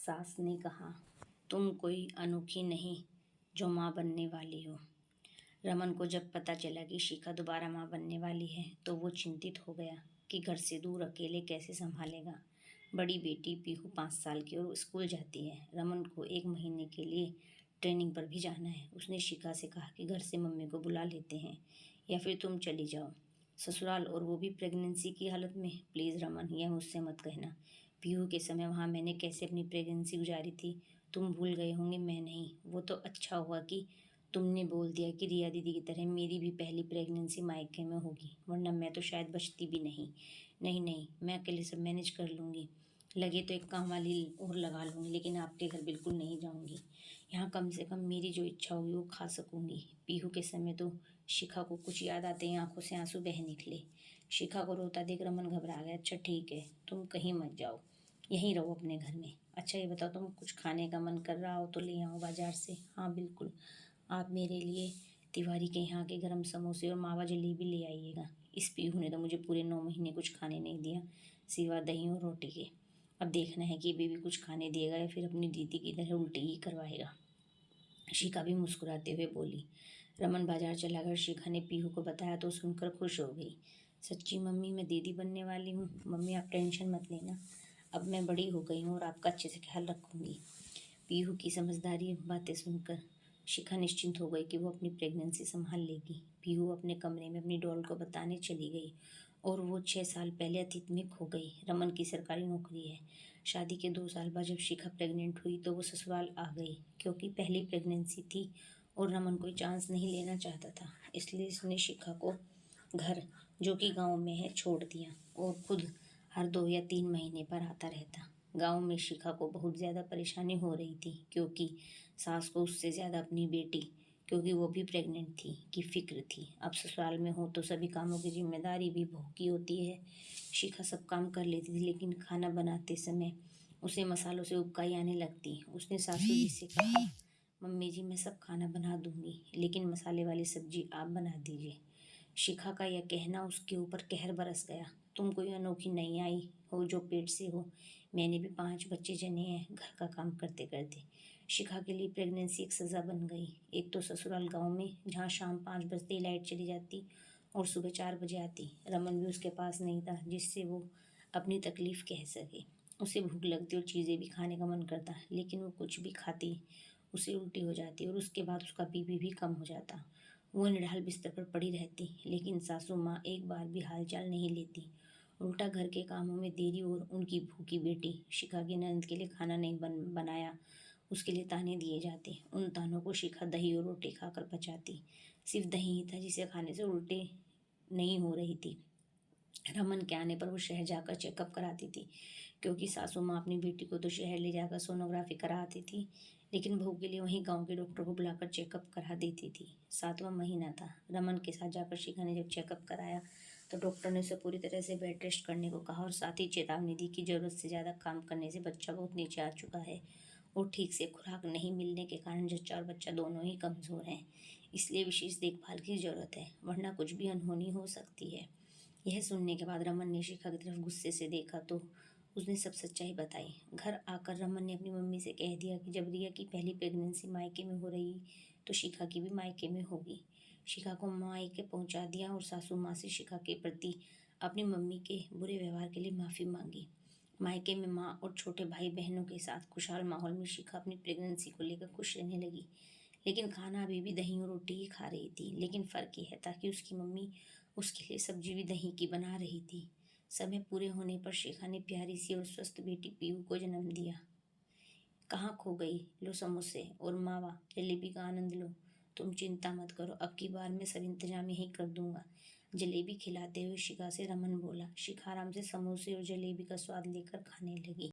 सास ने कहा, तुम कोई अनोखी नहीं जो माँ बनने वाली हो। रमन को जब पता चला कि शिखा दोबारा माँ बनने वाली है तो वो चिंतित हो गया कि घर से दूर अकेले कैसे संभालेगा। बड़ी बेटी पीहू 5 साल की और स्कूल जाती है। रमन को 1 महीने के लिए ट्रेनिंग पर भी जाना है। उसने शिखा से कहा कि घर से मम्मी को बुला लेते हैं या फिर तुम चली जाओ ससुराल, और वो भी प्रेगनेंसी की हालत में। प्लीज़ रमन, यह मुझसे मत कहना। पीहू के समय वहाँ मैंने कैसे अपनी प्रेगनेंसी गुजारी थी तुम भूल गए होंगे, मैं नहीं। वो तो अच्छा हुआ कि तुमने बोल दिया कि रिया दीदी की तरह मेरी भी पहली प्रेगनेंसी मायके में होगी, वरना मैं तो शायद बचती भी नहीं। नहीं नहीं, मैं अकेले सब मैनेज कर लूँगी। लगे तो एक काम वाली और लगा लूँगी, लेकिन आपके घर बिल्कुल नहीं जाऊँगी। यहाँ कम से कम मेरी जो इच्छा होगी वो खा सकूँगी। पीहू के समय तो शिखा को कुछ याद आते ही आंखों से आंसू बह निकले। शिखा को रोता देख रमन घबरा गया। अच्छा ठीक है, तुम कहीं मत जाओ, यहीं रहो अपने घर में। अच्छा ये बताओ, तुम कुछ खाने का मन कर रहा हो तो ले आओ बाजार से। हाँ बिल्कुल, आप मेरे लिए तिवारी के यहाँ के गरम समोसे और मावा जलेबी ले आइएगा। इस पीहू ने तो मुझे पूरे 9 महीने कुछ खाने नहीं दिया सिवा दही और रोटी के। अब देखना है कि बेबी कुछ खाने देगा या फिर अपनी दीदी की तरह उल्टी ही करवाएगा। शिखा भी मुस्कुराते हुए बोली। रमन बाजार चला कर शिखा ने पीहू को बताया तो सुनकर खुश हो गई। सच्ची मम्मी, मैं दीदी बनने वाली हूँ। मम्मी आप टेंशन मत लेना, अब मैं बड़ी हो गई हूँ और आपका अच्छे से ख्याल रखूँगी। पीहू की समझदारी बातें सुनकर शिखा निश्चिंत हो गई कि वो अपनी प्रेगनेंसी संभाल लेगी। पीहू अपने कमरे में अपनी डॉल को बताने चली गई और वो 6 साल पहले अतीत में खो गई। रमन की सरकारी नौकरी है। शादी के 2 साल बाद जब शिखा प्रेग्नेंट हुई तो वो ससुराल आ गई, क्योंकि पहली प्रेगनेंसी थी और रमन कोई चांस नहीं लेना चाहता था। इसलिए उसने शिखा को घर, जो कि गांव में है, छोड़ दिया और खुद हर 2 या 3 महीने पर आता रहता। गांव में शिखा को बहुत ज़्यादा परेशानी हो रही थी, क्योंकि सास को उससे ज़्यादा अपनी बेटी, क्योंकि वो भी प्रेग्नेंट थी, की फिक्र थी। अब ससुराल में हो तो सभी कामों की जिम्मेदारी भी बहू की होती है। शिखा सब काम कर लेती थी, लेकिन खाना बनाते समय उसे मसालों से उबकाई आने लगती। उसने सासू जी से कहा, मम्मी जी मैं सब खाना बना दूंगी, लेकिन मसाले वाली सब्जी आप बना दीजिए। शिखा का यह कहना उसके ऊपर कहर बरस गया। तुम कोई अनोखी नहीं आई हो जो पेट से हो, मैंने भी 5 बच्चे जने हैं घर का काम करते करते। शिखा के लिए प्रेगनेंसी एक सज़ा बन गई। एक तो ससुराल गांव में, जहाँ शाम 5 बजते ही लाइट चली जाती और सुबह 4 बजे आती। रमन भी उसके पास नहीं था जिससे वो अपनी तकलीफ़ कह सके। उसे भूख लगती और चीज़ें भी खाने का मन करता, लेकिन वो कुछ भी खाती उसे उल्टी हो जाती और उसके बाद उसका बीपी भी कम हो जाता। वो निढाल बिस्तर पर पड़ी रहती, लेकिन सासू माँ एक बार भी हालचाल नहीं लेती। उल्टा घर के कामों में देरी और उनकी भूखी बेटी शिखा की ननद के लिए खाना नहीं बनाया, उसके लिए ताने दिए जाते। उन तानों को शिखा दही और रोटी खाकर पचाती। सिर्फ दही ही था जिसे खाने से उल्टी नहीं हो रही थी। रमन के आने पर वो शहर जाकर चेकअप कराती थी, क्योंकि सासू माँ अपनी बेटी को तो शहर ले जाकर सोनोग्राफी कराती थी, लेकिन बहू के लिए वहीं गांव के डॉक्टर को बुलाकर चेकअप करा देती थी। 7वां महीना था। रमन के साथ जाकर शिखा ने जब चेकअप कराया तो डॉक्टर ने उसे पूरी तरह से बेड रेस्ट करने को कहा और साथ ही चेतावनी दी कि ज़रूरत से ज़्यादा काम करने से बच्चा बहुत नीचे आ चुका है और ठीक से खुराक नहीं मिलने के कारण जच्चा और बच्चा दोनों ही कमज़ोर हैं। इसलिए विशेष देखभाल की ज़रूरत है, वरना कुछ भी अनहोनी हो सकती है। यह सुनने के बाद रमन ने शिखा की तरफ गुस्से से देखा तो उसने सब सच्चाई बताई। घर आकर रमन ने अपनी मम्मी से कह दिया कि जब रिया की पहली प्रेगनेंसी मायके में हो रही तो शिखा की भी मायके में होगी। शिखा को मायके पहुंचा दिया और सासू माँ से शिखा के प्रति अपनी मम्मी के बुरे व्यवहार के लिए माफ़ी मांगी। मायके में माँ और छोटे भाई बहनों के साथ खुशहाल माहौल में शिखा अपनी प्रेगनेंसी को लेकर खुश रहने लगी, लेकिन खाना अभी भी दही और रोटी ही खा रही थी। लेकिन फ़र्क यह था कि उसकी मम्मी उसके लिए सब्जी भी दही की बना रही थी। समय पूरे होने पर शिखा ने प्यारी सी और स्वस्थ बेटी पीहू को जन्म दिया। कहाँ खो गई? लो समोसे और मावा जलेबी का आनंद लो। तुम चिंता मत करो, अब की बार मैं सब इंतजाम यहीं कर दूंगा। जलेबी खिलाते हुए शिखा से रमन बोला। शिखा आराम से समोसे और जलेबी का स्वाद लेकर खाने लगी।